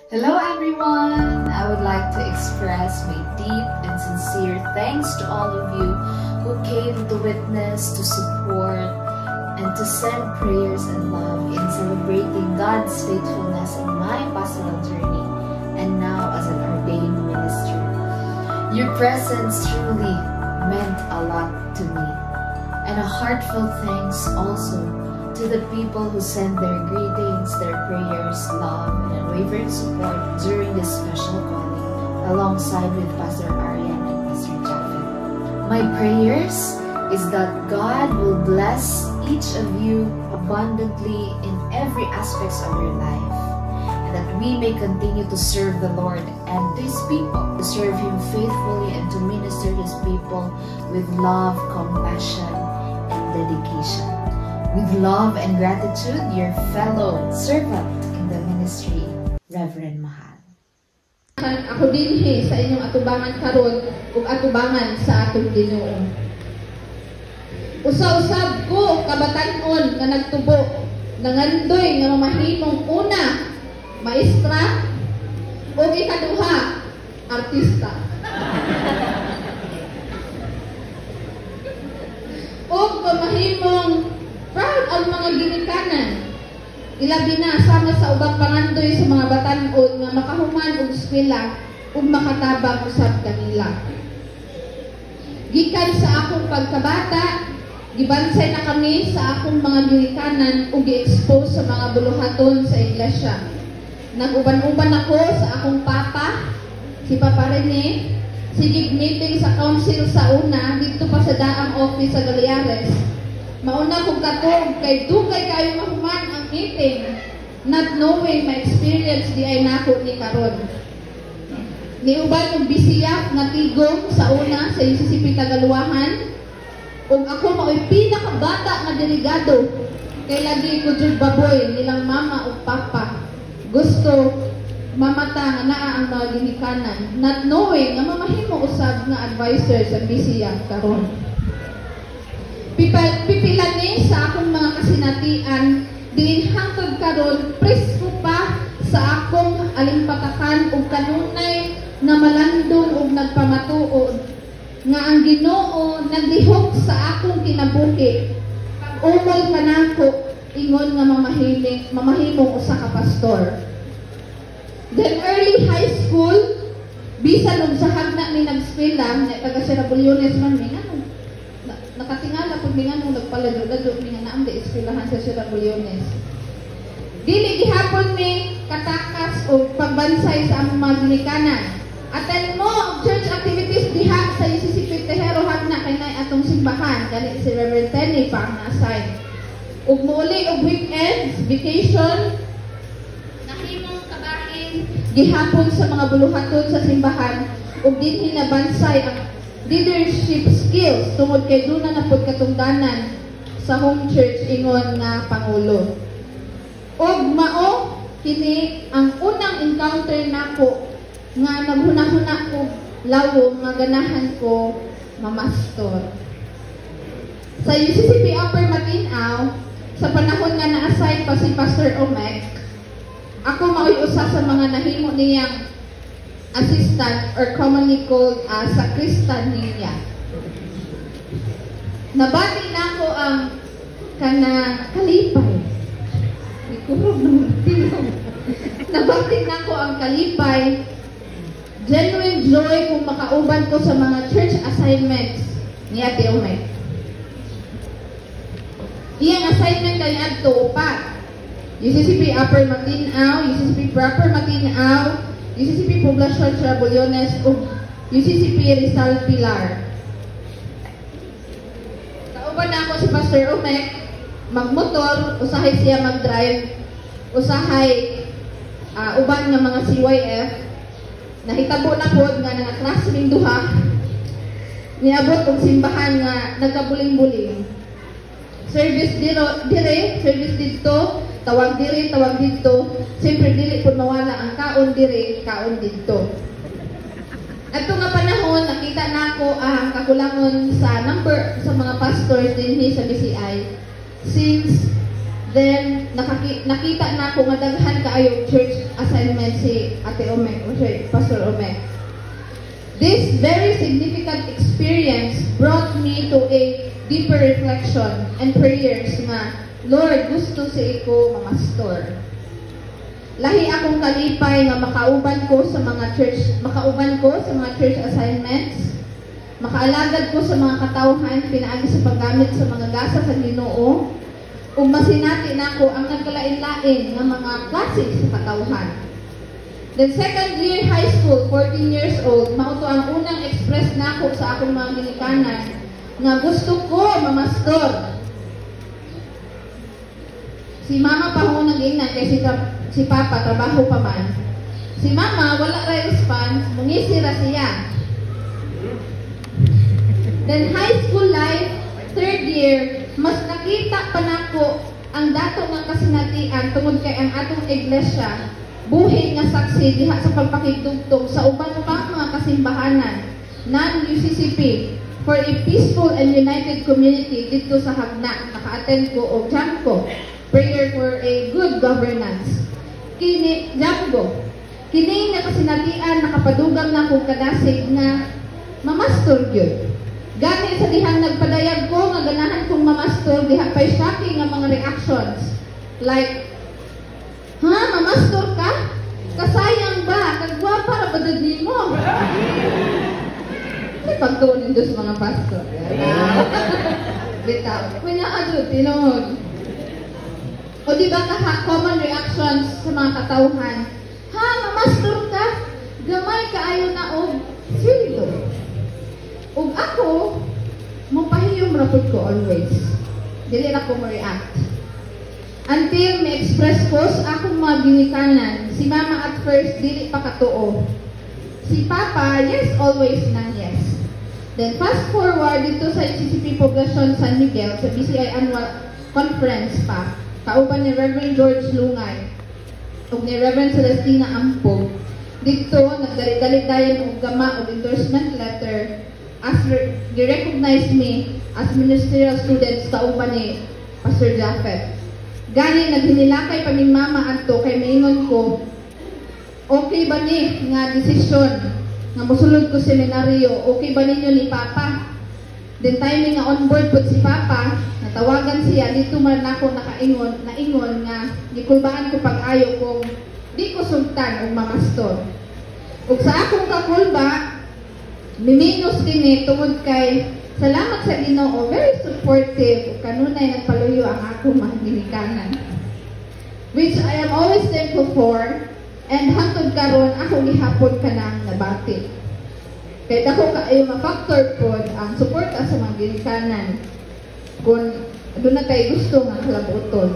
Hello everyone! I would like to express my deep and sincere thanks to all of you who came to witness, to support, and to send prayers and love in celebrating God's faithfulness in my pastoral journey and now as an ordained minister. Your presence truly meant a lot to me, and a heartfelt thanks also to the people who sent their greetings, their prayers, love, and unwavering support during this special calling, alongside with Pastor Arian and Pastor Japhet. My prayers is that God will bless each of you abundantly in every aspect of your life, and that we may continue to serve the Lord and His people, to serve Him faithfully and to minister His people with love, compassion, and dedication. With love and gratitude, your fellow servant in the ministry, Reverend Mahal. Ako dinhi sa inyong atubangan karon ug atubangan sa atong Ginoo. Usa-usab ko kabatan-on nga nagtubo, nangandoy nga mamahimong una, maestra, ug ikaduha, artista. Ug mamahimong proud ang mga ginikanan. Ilabi na sama sa ubang pangandoy sa mga batan-on nga makahuman og eskwela ug makatabang usab kanila. Gikan sa akong pagkabata, gibansay na kami sa akong mga ginikanan ug gi-expose sa mga buluhaton sa iglesia. Nag-uban-uban ako sa akong papa, si Papa Rene, sigig meeting sa council sa una dito pa sa daang office sa Galiares. Mauna kong katog kay dugay kayo mahuman ang meeting, not knowing my experience di ay nako ni karon. Niuban og bisiyak nga tigong sa una sa UCCP Tagaluahan, ug ako mao'y pinakabata nga delegado kay lagi ko jud baboy nilang mama ug papa. Gusto mamata nga naa ang mga ginikanan, not knowing nga mamahimo usab nga advisor sa bisiyak karon. Pipilani sa akong mga kasinatian, diin hangtod karon presko pa sa akong alimpatakan ug kanunay na malandong ug nagpamatuod nga ang Ginoo naglihok sa akong kinabuhi. Umol kanako ingon nga mamahimong usa ka pastor. Then early high school, bisan og sa hagna ni nag-eskwela, taga Sierra-Bulyones man mi nakatingala kung mga nung nagpaladyo-ladyo mga naam di eskwelahan sa Sierra-Bulyones. Dili gihapon mi katakas o pagbansay sa among mga ginikanan. Attend mo ang church activities diha sa UCCP Tejero hagna kay nay atong simbahan kani si Reverend Tenny pa ang na-assign. Ug muuli og weekends, vacation, nahimong kabahin gihapon sa mga buluhaton sa simbahan ug dinhi nabansay ang leadership skills tungod kay duna na pud katungdanan sa home church ingon nga pangulo. Og mao kini ang unang encounter nako nga naghuna-huna ko lawom nga ganahan ko mamastor. Sa UCCP Upper Matinaw, sa panahon nga na-assign pa si Pastor Omek, ako mao'y usa sa mga nahimo niyang assistant or commonly called sacristan niya. Nabati na ako ang kanang kalipay. Ikurog naman tinong. Nabati na ako ang kalipay. Genuine joy kung makauban ko sa mga church assignments ni Ate Omek. Iyang assignment kay adto upat. UCCP Upper Matinaw, UCCP Proper Matinaw, UCCP Poblacion Sierra-Bulyones ug UCCP Rizal Pilar. Kauban na ako si Pastor Omek, magmotor, usahay siya mag-drive, usahay uban nga mga CYF, nahitabo na pod nga nanga-class ring duha, niabot og simbahan nga nagkabuling-buling. Service dire, service dito, tawag diri, tawag dito. Siyempre, dili po mawala ang kaon diri, kaon dito. At nga panahon, nakita na ako ang kakulangon sa number sa mga pastors din sa BCI since Then nakita na ako nga daghan kaayo church assignment si Ate Ome o si Pastor Ome. This very significant experience brought me to a deeper reflection and prayers nga, Lord, gusto sa iko mamastor. Lahi akong kalipay nga makauban ko sa mga church assignments, makaalagad ko sa mga katawhan pinaagi sa paggamit sa mga gasa sa Ginoo, ug masinati nako ang nagkalain-lain nga mga klase sa katawhan. Then second year high school, 14 years old, mao to ang unang express nako sa akong mga ginikanan nga gusto ko mamastor. Si mama pa ho nag-ingnan kay si papa trabaho pa man. Si mama wala ra response, mungisi ra siya. Then high school life, third year, mas nakita pa nako ang dato nga kasinatian tungod kay ang atong iglesia buhi nga saksi diha sa pagpakigtugtog sa uban pang mga kasimbahanan non-UCCP for a peaceful and united community dito sa Hagna. Naka-attend ko og Jamco, prayer for a good governance. Jamco, kini nga kasinatian nakapadugang na kong kadasig nga mamastor gyud. Gani sa dihang nagpadayag ko nga ganahan kong mamastor, diha pa'y shocking nga mga reactions. Like, ha, mamastor ka? Kasayang ba? Kagwapa ra ba dadi mo? May pagtuunin doon sa mga pastor. Bitaw. May nakadod, tinod. O diba common reactions sa mga katawhan? Ha, mamastor ka? Gamay kaayo na og sildo. Ug ako, mupahiyom rapod ko always. Dili na ko ma-react. Until may express ko sa akong mga ginikanan, si mama at first, dili pa katuo. Si papa, yes, always nang yes. Then fast forward dito sa CCP Poblacion San Miguel, sa BCI Annual Conference pa, kauban ni Reverend George Lungay, ug ni Reverend Celestina Ampo. Dito, nagdali-dali-dayan og gama og endorsement letter as recognize me as ministerial students kauban ni Pastor Japheth. Gani naghinilakay pa min mama adto kay maingon ko, okay ba ni nga desisyon nga mosulod ko seminaryo, okay ba ninyo ni Papa? Then timing nga on board pud si Papa, natawagan siya dito man nako naingon nga gikulbaan ko pag-ayo kung di ko sultan og mamastor. Ug sa akong kakulba, miminos kini tungod kay salamat sa Ginoo, very supportive ug kanunay nagpaluyo ang akong mga ginikanan, which I am always thankful for, and hangtod karon ako gihapon kanang nabati. Kay dako kaayo ma-factor pod ang suporta sa mga ginikanan kung doon na tayo gusto nga kalabuton.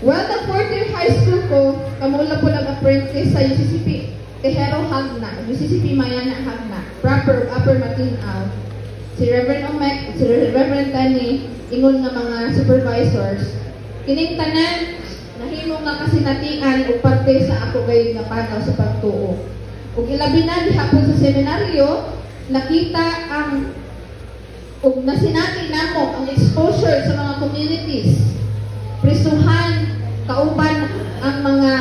Well, the 4th year high school ko, kamula po nag-apprentice sa UCCP Tejero Hagna, UCCP Mayana Hagna, proper Upper Matinaw. Si Reverend Omek, si Reverend Tani, ingon nga mga supervisors. Kining tanan, nahimo nga kasinatian o parte sa ako gayud nga panaw sa pagtuo. Ug ilabi na dihapon sa seminaryo, nakita ang ug nasinati namo ang exposure sa mga communities. Prisuhan, kauban ang mga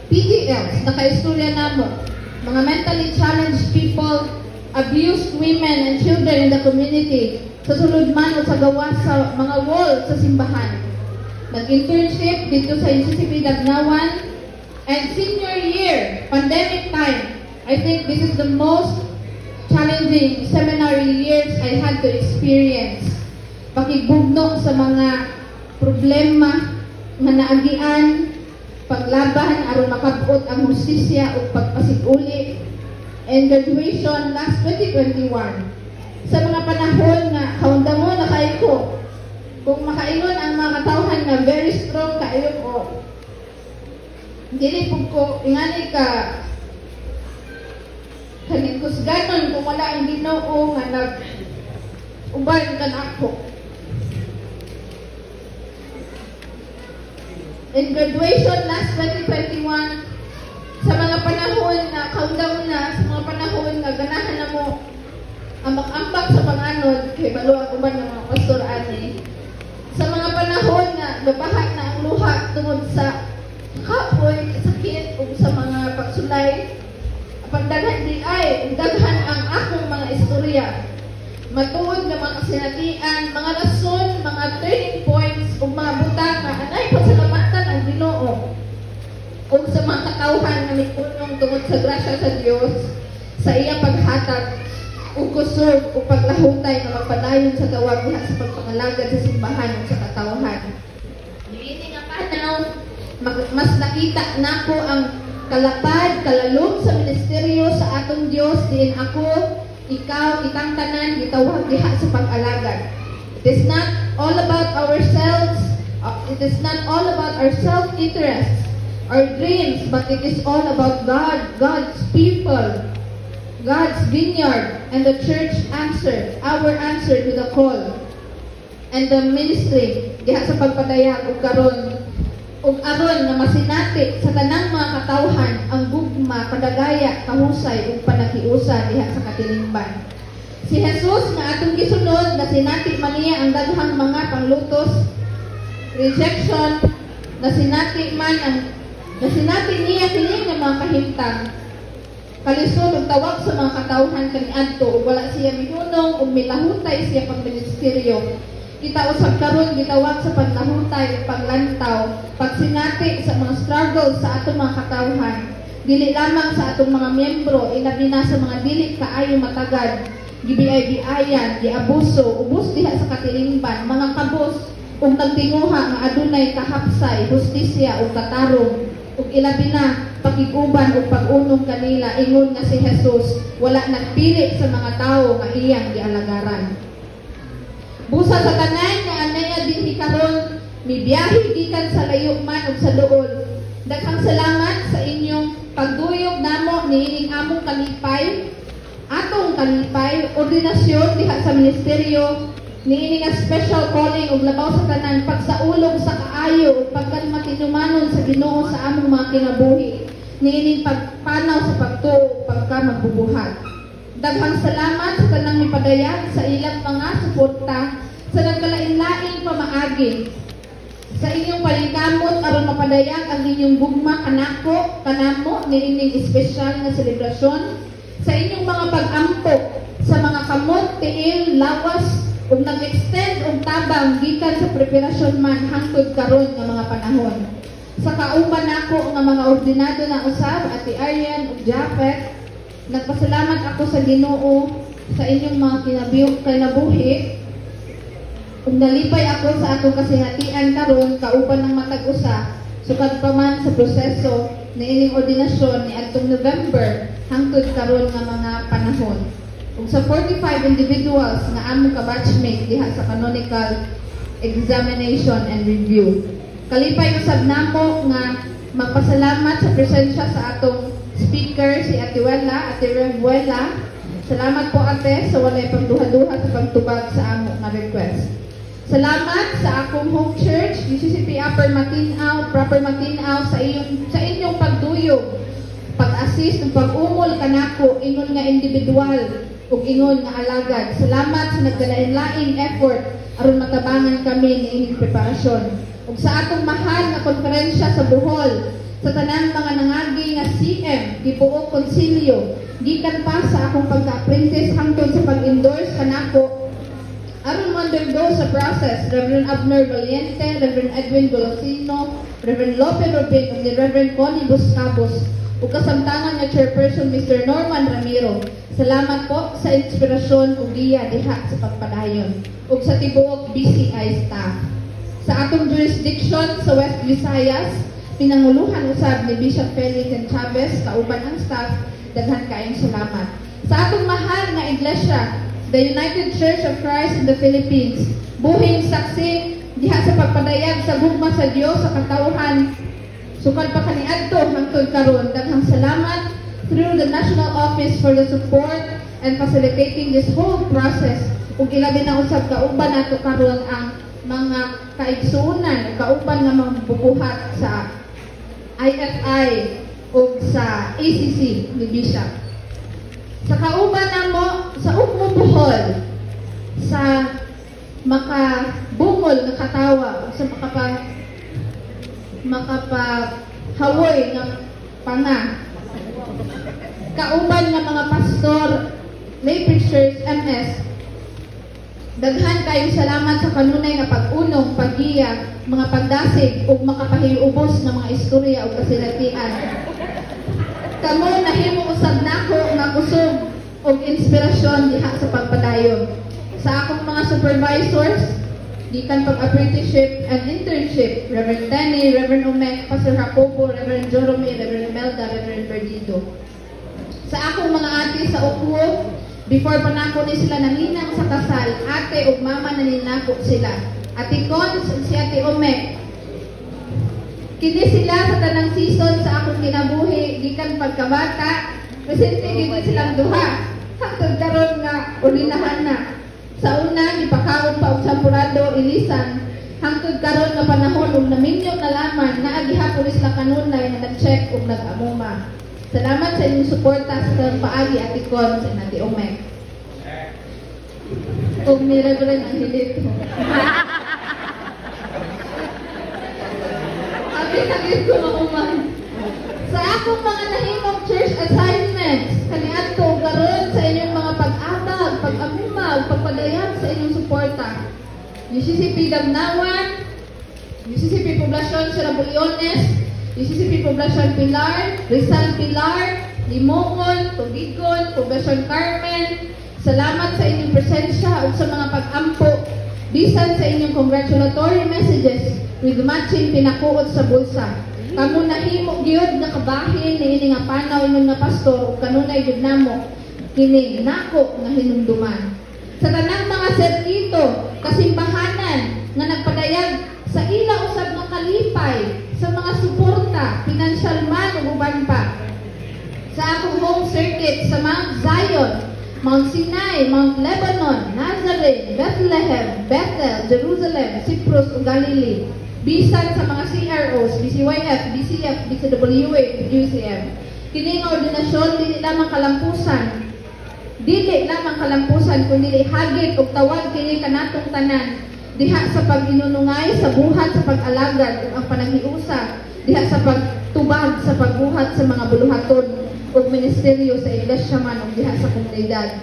PDLs, naka-istorya namo, mga mentally challenged people, abused women and children in the community, sa sulod man o sa gawa sa mga wall sa simbahan. Nag-internship dito sa UCCP Dagnawan, and senior year, pandemic time, I think this is the most challenging seminary years I had to experience. Pakibugno sa mga problema nga naagian, paglaban aron makabot ang hustisya o pagpasiguli, and graduation last 2021. Sa mga panahon nga kaundamo na kayo ko, kung makaingon ang mga katawhan nga very strong kayo ko, dili po ko ingani ka kanikosganon kung wala ang Ginoo nga nag uban kan ako. In graduation last 2021, sa mga panahon na countdown na, sa mga panahon na ganahan na mo ambak-ambak sa panganod, kay balo ang uban ng mga pastor ani. Sa mga panahon nga gabaha na ang luha tungod sa kapoy, sakit ug sa mga pagsulay, pagdaghan di ay daghan ang akong mga istorya. Matuod nga mga kasinatian, mga rason, mga turning points ug mga butang nga anay pasalamatan ang Ginoo ug sa mga katawhan nga mipunong tungod sa grasya sa Dios sa iyang paghatag ug kusog ug paglahutay nga magpadayon sa tawag diha sa pagpangalagad sa simbahan ug sa katawhan. Niini nga panahon mas nakita nako ang kalapad, kalalom sa ministeryo sa atong Dios diin ako, ikaw, ikang tanan gitawag diha sa pag-alagad. It is not all about ourselves, it is not all about our self-interest, our dreams, but it is all about God, God's people, God's vineyard, and the church answer, our answer to the call. And the ministry, diha sa pagpadayag ug karon ug aron nga masinati sa tanang mga katawhan ang gugma, kadagaya, kahusay ug panakiusa diha sa katilingban. Si Jesus nga atong gisunod na sinati man niya ang daghang mga panglutos, rejection, nasinati niya kini nga mga kahimtang, kalisod ug tawag sa mga katawhan kaniadto ug wala siya mihunong ug milahutay siya pag ministeryo. Kita usab karon gitawag sa paglahutay ug paglantaw, pagsinati sa mga struggles sa atong mga katawhan, dili lamang sa atong mga miyembro, ilabi na sa mga dili kaayo matagad, gibiay-biayan, giabuso, ubos diha sa katilingban, mga kabos ug nagtinguha nga adunay kahapsay, hustisya ug katarong, ug ilabi na pakiguban ug pag-unong kanila, ingon nga si Jesus wala nagpili sa mga tawo nga iyang gialagaran. Busa sa tanan nga anaya dinhi karon mibiyahe gikan sa layo man ug sa duol. Daghang salamat sa inyong pagduyog namo niining among kalipay, atong kalipay, ordinasyon diha sa ministeryo, niining nga special calling ug labaw sa tanan pagsaulog sa kaayo ug pagkalmatinumanon sa Ginoo sa among mga kinabuhi, niining pagpanaw sa pagtuo pagka magbubuhat. Daghang salamat sa tanang mipadayag sa ilang mga suporta sa nagkalain-laing pamaagi. Sa inyong palingkamot aron mapadayag ang inyong gugma kanako, kanamo niining espesyal nga selebrasyon. Sa inyong mga pag-ampok sa mga kamot, tiil, lawas ug nag-extend og tabang gikan sa preparasyon man hangtod karon nga mga panahon. Sa kauban nako nga mga ordinado na usab, Ate Arian ug Japet, nagpasalamat ako sa Ginoo sa inyong mga kinabuhi ug nalipay ako sa atong kasihatian karon kauban ng matag usa sukad pa man sa proseso niining ordinasyon ni adtong November hangtod karon nga mga panahon. Ug sa 45 individuals nga among ka-batchmate diha sa canonical examination and review. Kalipay usab namo nga magpasalamat sa presensya sa atong speaker, si Ate Wela, Ate Revuela. Salamat po ate sa walay pagduha-duha sa pagtubag sa amo nga request. Salamat sa akong home church, UCCP Proper Matinaw sa inyong pagduyog, pag-assist ug pag-umol kanako ingon nga individual ug ingon nga alagad. Salamat sa nagdalain-laing effort aron matabangan kami niining preparasyon. Ug sa atong mahal nga konferensya sa Bohol, sa tanan mga nangagi nga CM, gibuok konsilyo, gikan pa sa akong pagka-apprentice hangtod sa pag-endorse kanako, aron undergo sa process, Reverend Abner Valiente, Reverend Edwin Golosino, Reverend Lope Robin, ug ni Reverend Connie Buscabos, ug kasamtangan nga chairperson Mr. Norman Ramiro. Salamat po sa inspirasyon ug giya diha sa pagpadayon, ug sa tibuok BCI staff. Sa atong jurisdiction sa West Visayas, pinanguluhan usab ni Bishop Felix and Chavez, kauban ang staff, daghan kaayong salamat. Sa atong mahal nga iglesia, the United Church of Christ in the Philippines, buhing saksi diha sa pagpadayag sa gugma sa Dios sa katawhan, sukad pa kaniadto hangtod karon, daghang salamat through the National Office for the support and facilitating this whole process. Ug ilabi na usab kauban nato karon ang mga kaigsuonan, kauban nga mga bubuhat sa IFI o sa ACC ni Bishop. Sa kauban namo sa Ugmo Bohol, sa makabunga dungol nga katawa sa makapahawoy nga panga. Kauban nga mga pastor, lay preachers, MS, daghan kayong salamat sa kanunay nga pag-unong, paggiya, mga pagdasig ug makapahiubos ng mga istorya o kasilatian. Kamo nahimo usab nako nga kusog og inspirasyon diha sa pagpadayon. Sa akong mga supervisors, gikan pag-apprenticeship and internship, Reverend Danny, Reverend Omek, Pastor Jacobo, Reverend Jerome, Reverend Melda, Reverend Perdido. Sa akong mga ate sa Ukwo, before pa nako ni sila nanginang sa kasal, ate ug mama na ninako sila. Ate Cons ug si Ate Omek. Kini sila sa tanang season sa akong kinabuhi, gikan pagkabata, presente gid silang duha. Hangtod karon nga ulilahan na. Sa una, gipakaon pa og sampurado, ilisan. Hangtod karon nga panahon ug naminyo nalaman na agihapon sila kanunay nga nag-check ug nag-amuma. Salamat sa inyong suporta sa tanang paagi, Ate Cons and Ate Omek. Ug ni Reverend Angelito. Ate ko makuman. Sa akong mga nahimong church assignments, kaniadto karon sa inyong mga pag-abag, pag-amuma, pagpadayag sa inyong suporta. UCCP Damnawan, UCCP Poblacion Serabuyones, UCCP Poblacion Pilar, Rizal Pilar, Limongon, Tubigon, Poblacion Carmen. Salamat sa inyong presensya at sa mga pag-ampo. Bisan sa inyong congratulatory messages with matching pinakuot sa bulsa. Kamu nahimo gyud nga kabahin niini nga panaw ingon nga pastor ug kanunay gyud namo kini nako nga hinumduman. Sa tanang mga serkito, kasimbahanan nga nagpadayag sa ila usab nga kalipay sa mga suporta, financial man ug uban pa. Sa akong home circuit sa Mount Zion, Mount Sinai, Mount Lebanon, Nazareth, Bethlehem, Bethel, Jerusalem, Cyprus ug Galilee. Bisan sa mga CROs, BCYF, BCF, BCWA, UCM. Kini nga ordinasyon dili lamang kalampusan. Dili lamang kalampusan kundi hagit ug tawag kini kanatong tanan diha sa pag-inunungay sa buhat sa pag-alagad ug ang panaghiusa diha sa pagtubag sa pagbuhat sa mga buluhaton ug ministeryo sa iglesia man ug diha sa komunidad.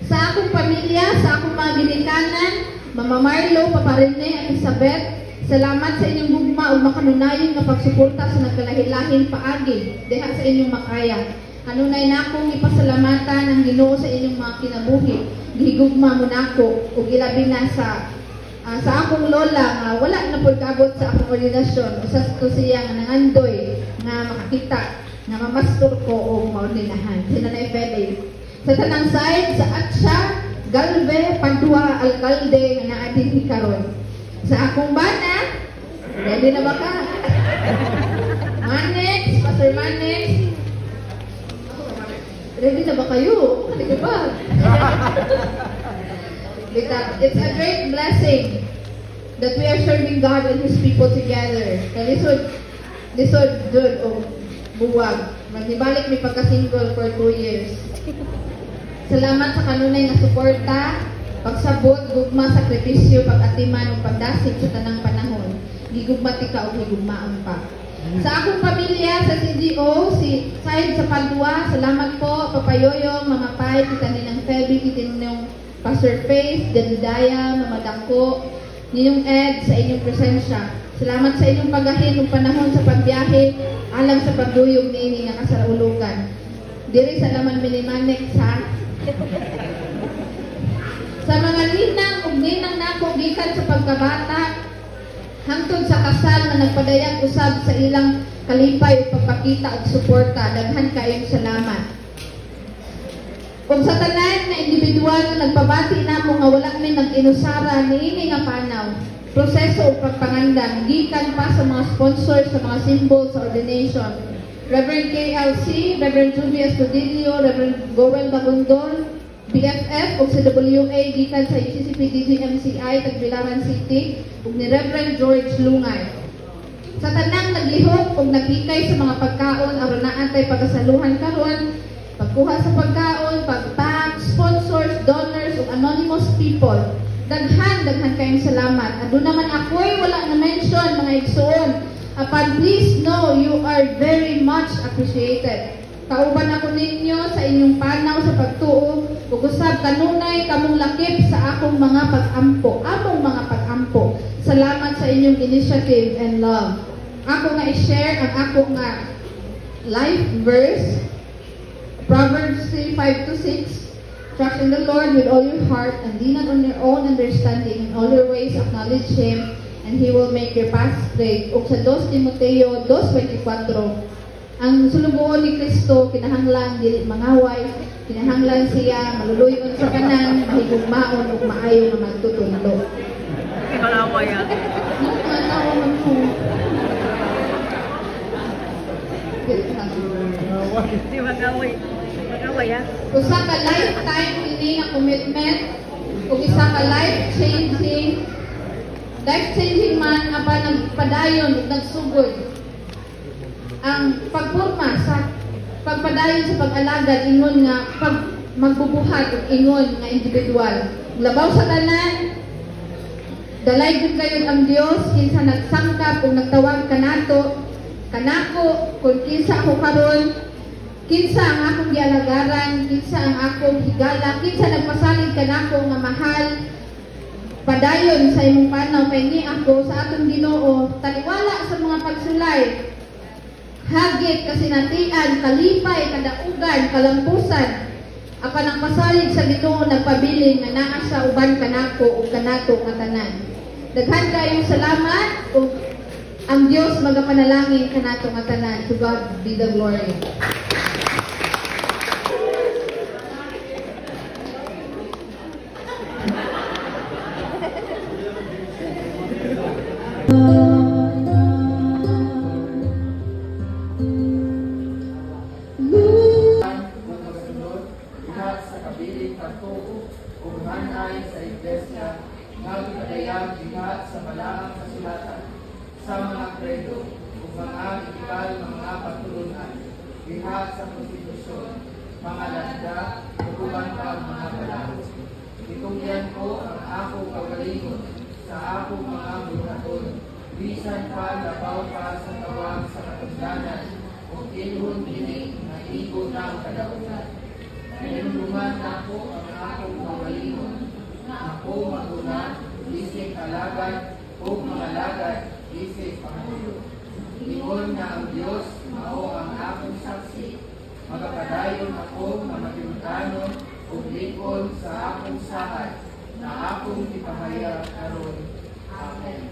Sa akong pamilya, sa akong mga ginikanan, Mama Marlo, Papa Rene at Isabel, salamat sa inyong gugma ug makanunayon nga pagsuporta sa nagkalahi-lahing paagi diha sa inyong makaya. Kanunay nakong ipasalamatan ang Ginoo sa inyong mga kinabuhi. Gihigugma mo nako ug ilabi na sa akong lola nga wala na pud kaabot sa akong ordinasyon. Usas to siya nga nangandoy nga makakita nga mamastor ko o maordinahan. Sinanay Fede. Sa tanang side sa Atsa, Galve, Padua, Alcalde nga naadin karon. Sa akong bana, ready na ba ka? Manex, Pastor Manex. Ready na ba kayo? Hindi ba? It's a great blessing that we are serving God and His people together. Lisod, good, o buwag. Magbalik may pagka-single for 2 years. Salamat sa kanunay na suporta, pagsabot, gugma, sakripisyo, pag-atiman, o pagdasig sa tanang panahon. Gigugmati ka o gigugmaan pa. Sa akong pamilya, sa CGO, si Said sa Padua, salamat po, Papa Yoyong, Mama Pai, kita nilang Feby, kita nilang Pastor Faith, Jadidaya, Mama Dangko, ninyong Ed, sa inyong presensya. Salamat sa inyong paghahin ng panahon sa pagbiyahe, alam sa pagduyog ni ini nga kasaraulugan. Diri sa laman minimanek sa sa mga ninang ug ninang nako gikan sa pagkabata hangtod sa kasal na nagpadayag usab sa ilang kalipay ug pagpakita ug suporta, daghan kayong salamat. Kung sa tanan na individual na nagpabati namo nga wala mi nag-inusara niini nga panaw, proseso ug pagpangandam gikan pa sa mga sponsors sa mga symbols sa ordination. Reverend KLC, Reverend Julia Estudillo, Reverend Goel Bagondon, BFF ug CWA gikan sa UCCP DGMCI Tagbilaran City ug ni Reverend George Lungay. Sa tanang naglihok ug nagikay sa mga pagkaon aron naantay pagasaluhan karon, pagkuha sa pagkaon, pag-pack, sponsors, donors ug anonymous people. Daghan kayong salamat. Ado naman ako'y wala na mention mga igsoon. Apan please know you are very much appreciated. Kauban ako ninyo sa inyong panaw sa pagtuo, ug usab kanunay kamong lakip sa akong mga pag-ampo, among mga pag-ampo. Salamat sa inyong initiative and love. Ako nga i-share ang ako nga life verse, Proverbs 3:5-6. Trust in the Lord with all your heart and lean not on your own understanding. In all your ways acknowledge Him and He will make your path straight. Ug sa 2 Timoteo 2:24, ang sulubuon ni Kristo kinahanglan dili mangaway, kinahanglan siya maluluyon sa kanan, mahigugmaon ug maayo nga magtutundo. Kalaway yan. Manawa man ko. Di magaway. Magaway yan. Usa ka lifetime ini na commitment, ug isa ka life-changing man apan nagpadayon ug nagsugod. Ang pagporma sa pagpadayon sa pag-alagad ingon nga pag magbubuhat ug ingon nga individual. Labaw sa tanan, dalay gud kayo ang Dios kinsa nagsangkap ug nagtawag kanako kung kinsa ako karon, kinsa ang akong gialagaran, kinsa ang akong higala, kinsa nagpasalig kanako nga mahal. Padayon sa imong panaw kay ni ako sa atong Ginoo, taliwala sa mga pagsulay. Hagit, kasinatian, kalipay, kadaugan, kalampusan. Apan ang pasalig sa Ginoo nagpabiling nga naa sa uban kanako ug kanato nga tanan. Daghan kayong salamat ug ang Dios magapanalangin kanato nga tanan. To God be the glory. Sa mga kredo o mga etikal ng mga patulunan, dihat sa konstitusyon, mga lasda, hukuman pa ang mga balao. Itungyan ko ang akong kagalingon sa akong mga buhaton, bisan pa labaw pa sa tawag sa katungdanan, o ilhon dinig na igo ng kadaugan. Pinulungan ako ang akong kagalingon, ako maguna, isip alagad, o mga lagad, isip Pangulo. Ingon na ang Diyos, mao ang akong saksi. Magapadayon ako na matiutanon o likod sa akong sahad na akong ipahayag karon. Amen.